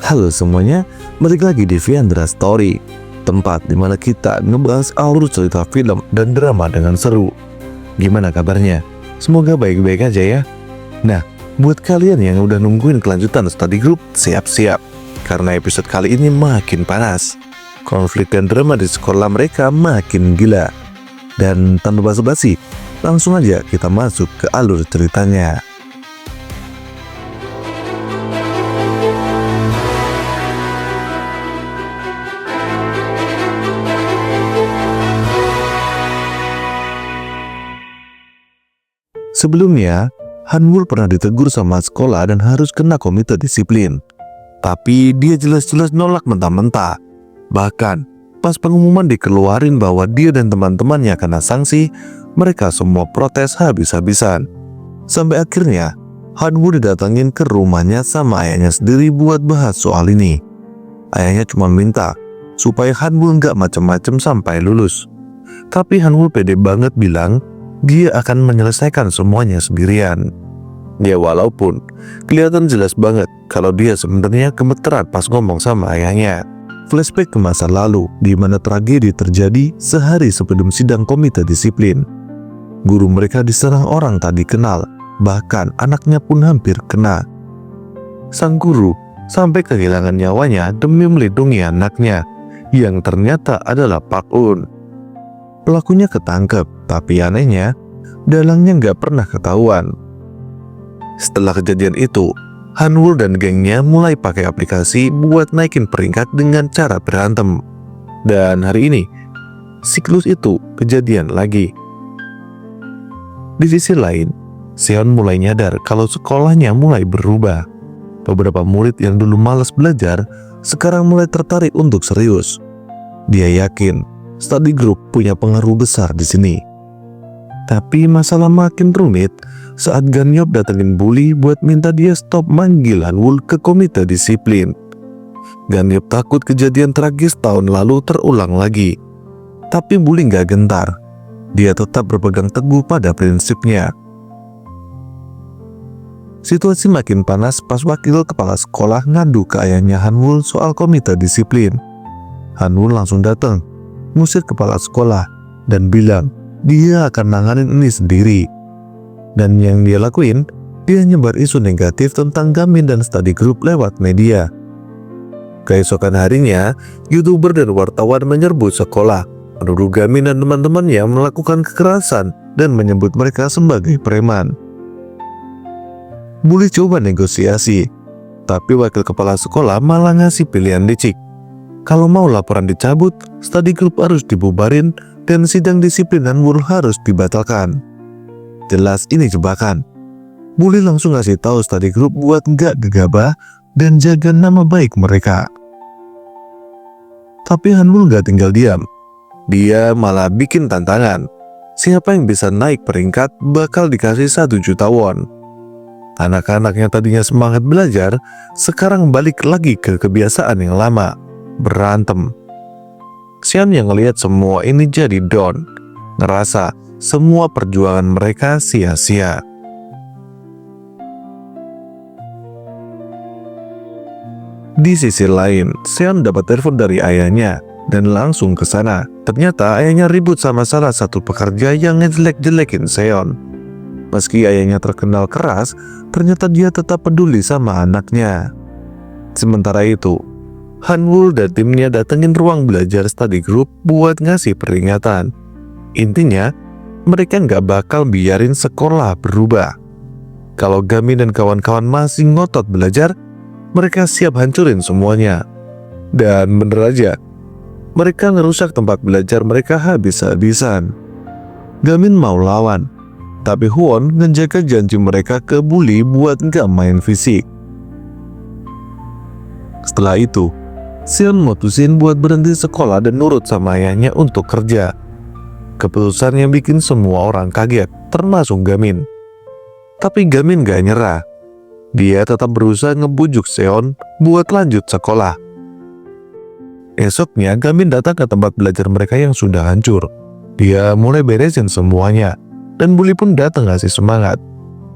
Halo semuanya, balik lagi di Viandra Story, tempat dimana kita ngebahas alur cerita film dan drama dengan seru. Gimana kabarnya? Semoga baik-baik aja ya. Nah, buat kalian yang udah nungguin kelanjutan study group, siap-siap. Karena episode kali ini makin panas. Konflik dan drama di sekolah mereka makin gila. Dan tanpa basa-basi, langsung aja kita masuk ke alur ceritanya. Sebelumnya, Hanwul pernah ditegur sama sekolah dan harus kena komite disiplin. Tapi dia jelas-jelas nolak mentah-mentah. Bahkan, pas pengumuman dikeluarin bahwa dia dan teman-temannya kena sanksi, mereka semua protes habis-habisan. Sampai akhirnya, Hanwul didatangin ke rumahnya sama ayahnya sendiri buat bahas soal ini. Ayahnya cuma minta supaya Hanwul nggak macem-macem sampai lulus. Tapi Hanwul pede banget bilang, dia akan menyelesaikan semuanya sendirian. Ya walaupun kelihatan jelas banget kalau dia sebenarnya gemeteran pas ngomong sama ayahnya. Flashback ke masa lalu di mana tragedi terjadi sehari sebelum sidang komite disiplin. Guru mereka diserang orang tak dikenal, bahkan anaknya pun hampir kena. Sang guru sampai kehilangan nyawanya demi melindungi anaknya, yang ternyata adalah Park Un. Pelakunya ketangkep, tapi anehnya, dalangnya nggak pernah ketahuan. Setelah kejadian itu, Hanwul dan gengnya mulai pakai aplikasi buat naikin peringkat dengan cara berantem. Dan hari ini, siklus itu kejadian lagi. Di sisi lain, Seon mulai nyadar kalau sekolahnya mulai berubah. Beberapa murid yang dulu malas belajar, sekarang mulai tertarik untuk serius. Dia yakin study group punya pengaruh besar di sini. Tapi masalah makin rumit saat Ganyop datengin Bully buat minta dia stop manggil Hanwul ke komite disiplin. Ganyop takut kejadian tragis tahun lalu terulang lagi. Tapi Bully gak gentar. Dia tetap berpegang teguh pada prinsipnya. Situasi makin panas pas wakil kepala sekolah ngadu ke ayahnya Hanwul soal komite disiplin. Hanwul langsung datang, ngusir kepala sekolah, dan bilang dia akan nanganin ini sendiri. Dan yang dia lakuin, dia nyebar isu negatif tentang Gamin dan study group lewat media. Keesokan harinya, YouTuber dan wartawan menyerbu sekolah, menuduh Gamin dan teman-temannya melakukan kekerasan dan menyebut mereka sebagai preman. Bully coba negosiasi, tapi wakil kepala sekolah malah ngasih pilihan licik. Kalau mau laporan dicabut, study group harus dibubarin, dan sidang disiplin Hanwul harus dibatalkan. Jelas ini jebakan. Bully langsung ngasih tahu study group buat nggak gegabah dan jaga nama baik mereka. Tapi Hanwul nggak tinggal diam. Dia malah bikin tantangan. Siapa yang bisa naik peringkat bakal dikasih 1 juta won. Anak-anak yang tadinya semangat belajar, sekarang balik lagi ke kebiasaan yang lama, berantem. Seon yang ngelihat semua ini jadi down, ngerasa semua perjuangan mereka sia-sia. Di sisi lain, Seon dapat telepon dari ayahnya dan langsung ke sana. Ternyata ayahnya ribut sama salah satu pekerja yang ngejelek-jelekin Seon. Meski ayahnya terkenal keras, ternyata dia tetap peduli sama anaknya. Sementara itu, Hanwul dan timnya datengin ruang belajar study group buat ngasih peringatan. Intinya, mereka nggak bakal biarin sekolah berubah. Kalau Gamin dan kawan-kawan masih ngotot belajar, mereka siap hancurin semuanya. Dan bener aja, mereka ngerusak tempat belajar mereka habis-habisan. Gamin mau lawan, tapi Hwon ngejaga janji mereka ke Bully buat nggak main fisik. Setelah itu, Seon mutusin buat berhenti sekolah dan nurut sama ayahnya untuk kerja. Keputusan yang bikin semua orang kaget, termasuk Gamin. Tapi Gamin gak nyerah. Dia tetap berusaha ngebujuk Seon buat lanjut sekolah. Esoknya Gamin datang ke tempat belajar mereka yang sudah hancur. Dia mulai beresin semuanya, dan Bully pun datang ngasih semangat.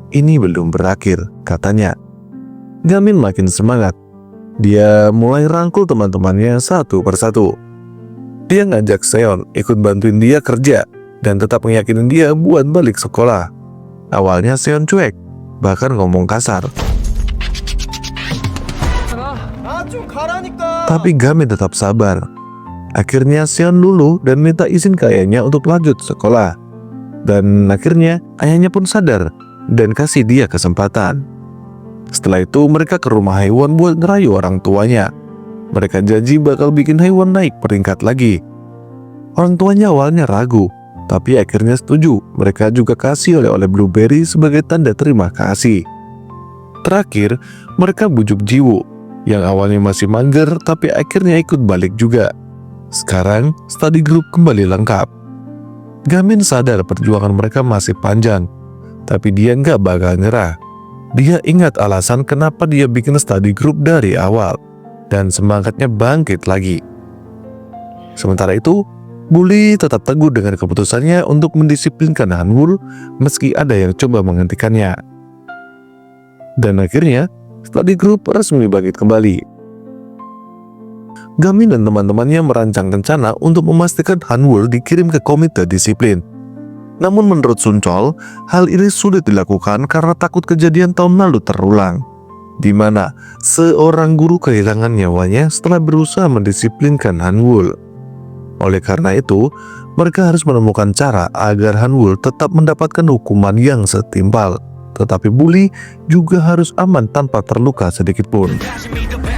Ini belum berakhir, katanya. Gamin makin semangat. Dia mulai rangkul teman-temannya satu persatu. Dia ngajak Seon ikut bantuin dia kerja dan tetap meyakinin dia buat balik sekolah. Awalnya Seon cuek, bahkan ngomong kasar. Tapi Gamin tetap sabar. Akhirnya Seon luluh dan minta izin ke ayahnya untuk lanjut sekolah. Dan akhirnya ayahnya pun sadar dan kasih dia kesempatan. Setelah itu mereka ke rumah Haewon buat ngerayu orang tuanya. Mereka janji bakal bikin Haewon naik peringkat lagi. Orang tuanya awalnya ragu, tapi akhirnya setuju. Mereka juga kasih oleh-oleh blueberry sebagai tanda terima kasih. Terakhir, mereka bujuk Jiwoo yang awalnya masih mager tapi akhirnya ikut balik juga. Sekarang study group kembali lengkap. Gamin sadar perjuangan mereka masih panjang, tapi dia nggak bakal nyerah. Dia ingat alasan kenapa dia bikin study group dari awal, dan semangatnya bangkit lagi. Sementara itu, Bully tetap teguh dengan keputusannya untuk mendisiplinkan Hanwul meski ada yang coba menghentikannya. Dan akhirnya, study group resmi bangkit kembali. Gamin dan teman-temannya merancang rencana untuk memastikan Hanwul dikirim ke komite disiplin. Namun menurut Sun Chol, hal ini sulit dilakukan karena takut kejadian tahun lalu terulang, di mana seorang guru kehilangan nyawanya setelah berusaha mendisiplinkan Hanwul. Oleh karena itu, mereka harus menemukan cara agar Hanwul tetap mendapatkan hukuman yang setimpal, tetapi Bully juga harus aman tanpa terluka sedikit pun.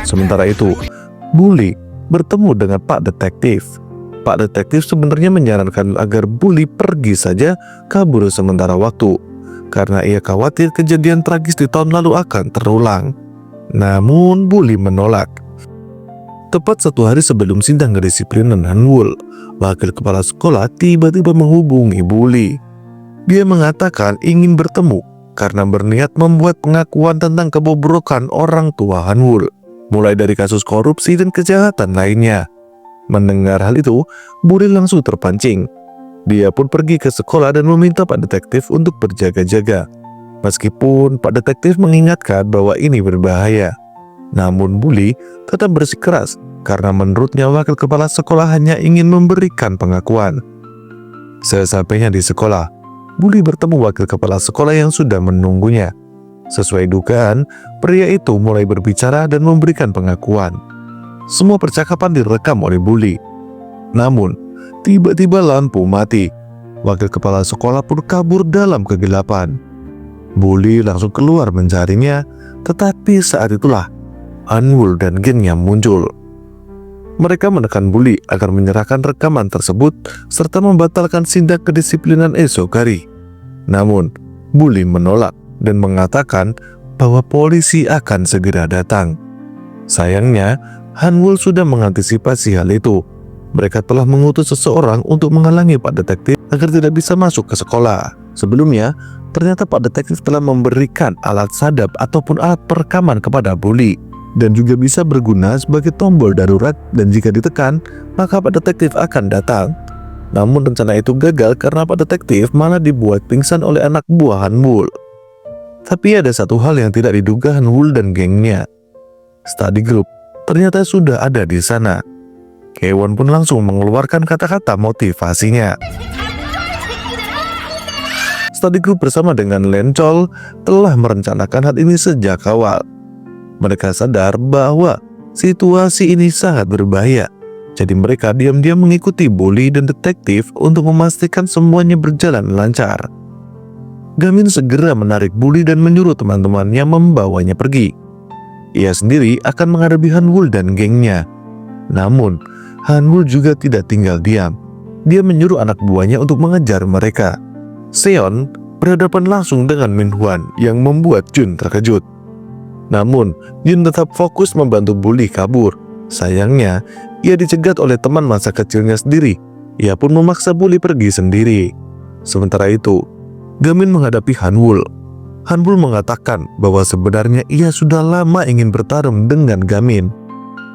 Sementara itu, Bully bertemu dengan Pak Detektif. Pak Detektif sebenarnya menyarankan agar Bully pergi saja kabur sementara waktu, karena ia khawatir kejadian tragis di tahun lalu akan terulang. Namun Bully menolak. Tepat 1 hari sebelum sidang kedisiplinan Hanwul, wakil kepala sekolah tiba-tiba menghubungi Bully. Dia mengatakan ingin bertemu karena berniat membuat pengakuan tentang kebobrokan orang tua Hanwul, mulai dari kasus korupsi dan kejahatan lainnya. Mendengar hal itu, Bully langsung terpancing. Dia pun pergi ke sekolah dan meminta Pak Detektif untuk berjaga-jaga. Meskipun Pak Detektif mengingatkan bahwa ini berbahaya, namun Bully tetap bersikeras karena menurutnya wakil kepala sekolah hanya ingin memberikan pengakuan. Sesampainya di sekolah, Bully bertemu wakil kepala sekolah yang sudah menunggunya. Sesuai dugaan, pria itu mulai berbicara dan memberikan pengakuan. Semua percakapan direkam oleh Bully. Namun, tiba-tiba lampu mati. Wakil kepala sekolah pun kabur dalam kegelapan. Bully langsung keluar mencarinya, tetapi saat itulah Hanwul dan gengnya muncul. Mereka menekan Bully agar menyerahkan rekaman tersebut serta membatalkan sidang kedisiplinan esok hari. Namun, Bully menolak dan mengatakan bahwa polisi akan segera datang. Sayangnya, Hanwul sudah mengantisipasi hal itu. Mereka telah mengutus seseorang untuk menghalangi Pak Detektif agar tidak bisa masuk ke sekolah. Sebelumnya, ternyata Pak Detektif telah memberikan alat sadap ataupun alat perekaman kepada Bully, dan juga bisa berguna sebagai tombol darurat, dan jika ditekan, maka Pak Detektif akan datang. Namun rencana itu gagal karena Pak Detektif malah dibuat pingsan oleh anak buah Hanwul. Tapi ada satu hal yang tidak diduga Hanwul dan gengnya. Study group ternyata sudah ada di sana. Haewon pun langsung mengeluarkan kata-kata motivasinya. Study group bersama dengan Len Chol telah merencanakan hal ini sejak awal. Mereka sadar bahwa situasi ini sangat berbahaya. Jadi mereka diam-diam mengikuti Bully dan Detektif untuk memastikan semuanya berjalan lancar. Gamin segera menarik Bully dan menyuruh teman-temannya membawanya pergi. Ia sendiri akan menghadapi Hanwul dan gengnya. Namun, Hanwul juga tidak tinggal diam. Dia menyuruh anak buahnya untuk mengejar mereka. Seon berhadapan langsung dengan Min Hwan yang membuat Jun terkejut. Namun, Jun tetap fokus membantu Bully kabur. Sayangnya, ia dicegat oleh teman masa kecilnya sendiri. Ia pun memaksa Bully pergi sendiri. Sementara itu, Gamin menghadapi Hanwul. Hanwul mengatakan bahwa sebenarnya ia sudah lama ingin bertarung dengan Gamin.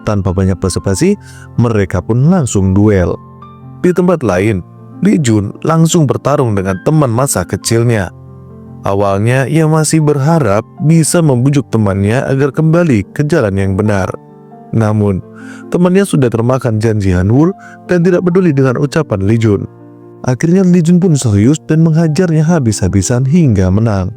Tanpa banyak basa-basi, mereka pun langsung duel. Di tempat lain, Lee Jun langsung bertarung dengan teman masa kecilnya. Awalnya ia masih berharap bisa membujuk temannya agar kembali ke jalan yang benar. Namun, temannya sudah termakan janji Hanwul dan tidak peduli dengan ucapan Li Jun. Akhirnya Li Jun pun serius dan menghajarnya habis-habisan hingga menang.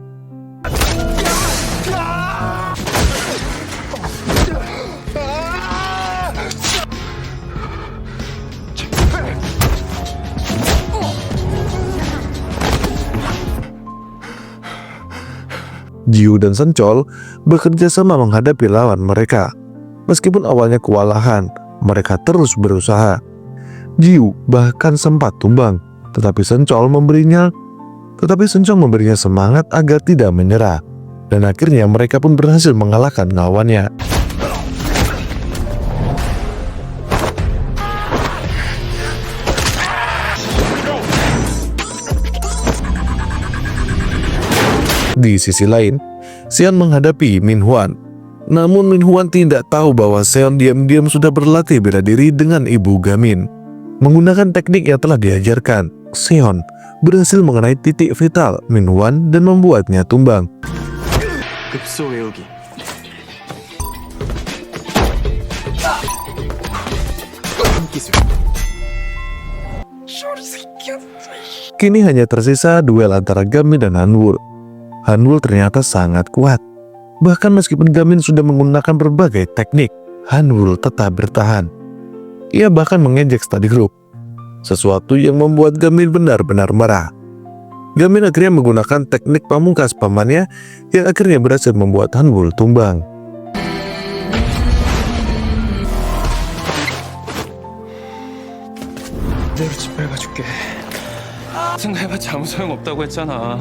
Jiu dan Sencol bekerja sama menghadapi lawan mereka. Meskipun awalnya kewalahan, mereka terus berusaha. Jiu bahkan sempat tumbang, tetapi Sencol memberinya semangat agar tidak menyerah. Dan akhirnya mereka pun berhasil mengalahkan lawannya. Di sisi lain, Seon menghadapi Min Hwan. Namun Min Hwan tidak tahu bahwa Seon diam-diam sudah berlatih bela diri dengan ibu Gamin. Menggunakan teknik yang telah diajarkan, Seon berhasil mengenai titik vital Min Hwan dan membuatnya tumbang. Kini hanya tersisa duel antara Gamin dan Hanwul. Hanwul ternyata sangat kuat. Bahkan meskipun Gamin sudah menggunakan berbagai teknik, Hanwul tetap bertahan. Ia bahkan mengejek study group, sesuatu yang membuat Gamin benar-benar marah. Gamin akhirnya menggunakan teknik pamungkas pamannya yang akhirnya berhasil membuat Hanwul tumbang. 내로 집배해줄게. 생각해봤자 아무 소용없다고 했잖아.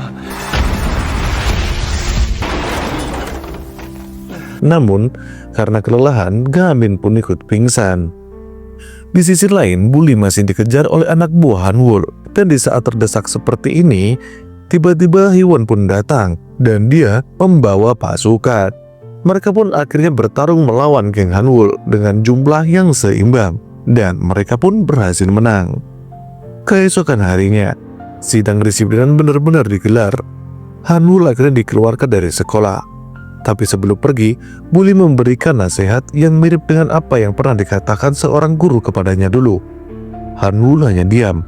Namun, karena kelelahan, Gamin pun ikut pingsan. Di sisi lain, Bully masih dikejar oleh anak buah Hanwul. Dan di saat terdesak seperti ini, tiba-tiba Hiwon pun datang. Dan dia membawa pasukan. Mereka pun akhirnya bertarung melawan geng Hanwul dengan jumlah yang seimbang. Dan mereka pun berhasil menang. Keesokan harinya, sidang disiplinan benar-benar digelar. Hanwul akhirnya dikeluarkan dari sekolah. Tapi sebelum pergi, Bully memberikan nasihat yang mirip dengan apa yang pernah dikatakan seorang guru kepadanya dulu. Hanwul hanya diam.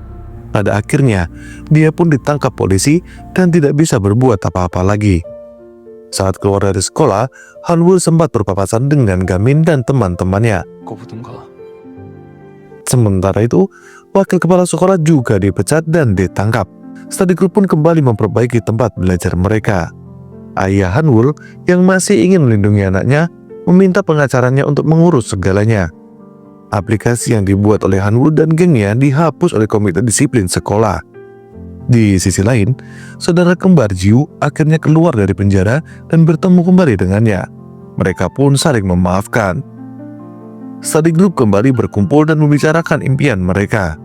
Pada akhirnya, dia pun ditangkap polisi dan tidak bisa berbuat apa-apa lagi. Saat keluar dari sekolah, Hanwul sempat berpapasan dengan Gamin dan teman-temannya. Sementara itu, wakil kepala sekolah juga dipecat dan ditangkap. Study group pun kembali memperbaiki tempat belajar mereka. Ayah Hanwul yang masih ingin melindungi anaknya meminta pengacaranya untuk mengurus segalanya. Aplikasi yang dibuat oleh Hanwul dan gengnya dihapus oleh komite disiplin sekolah. Di sisi lain, saudara kembar Jiu akhirnya keluar dari penjara dan bertemu kembali dengannya. Mereka pun saling memaafkan. Study group kembali berkumpul dan membicarakan impian mereka.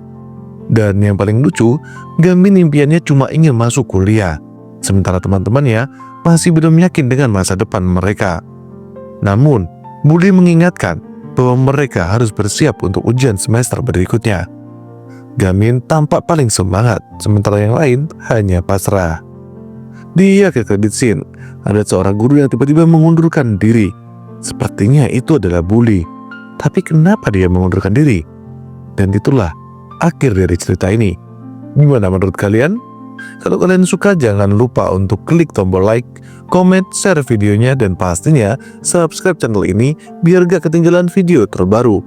Dan yang paling lucu, Gamin impiannya cuma ingin masuk kuliah, sementara teman-temannya masih belum yakin dengan masa depan mereka. Namun, Bully mengingatkan bahwa mereka harus bersiap untuk ujian semester berikutnya. Gamin tampak paling semangat, sementara yang lain hanya pasrah. Di akhir kredit scene, ada seorang guru yang tiba-tiba mengundurkan diri. Sepertinya itu adalah Bully. Tapi kenapa dia mengundurkan diri? Dan itulah akhir dari cerita ini. Gimana menurut kalian? Kalau kalian suka, jangan lupa untuk klik tombol like, comment, share videonya, dan pastinya subscribe channel ini biar gak ketinggalan video terbaru.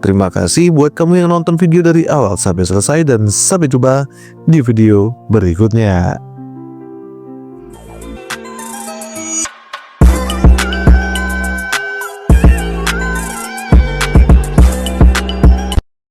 Terima kasih buat kamu yang nonton video dari awal sampai selesai, dan sampai jumpa di video berikutnya.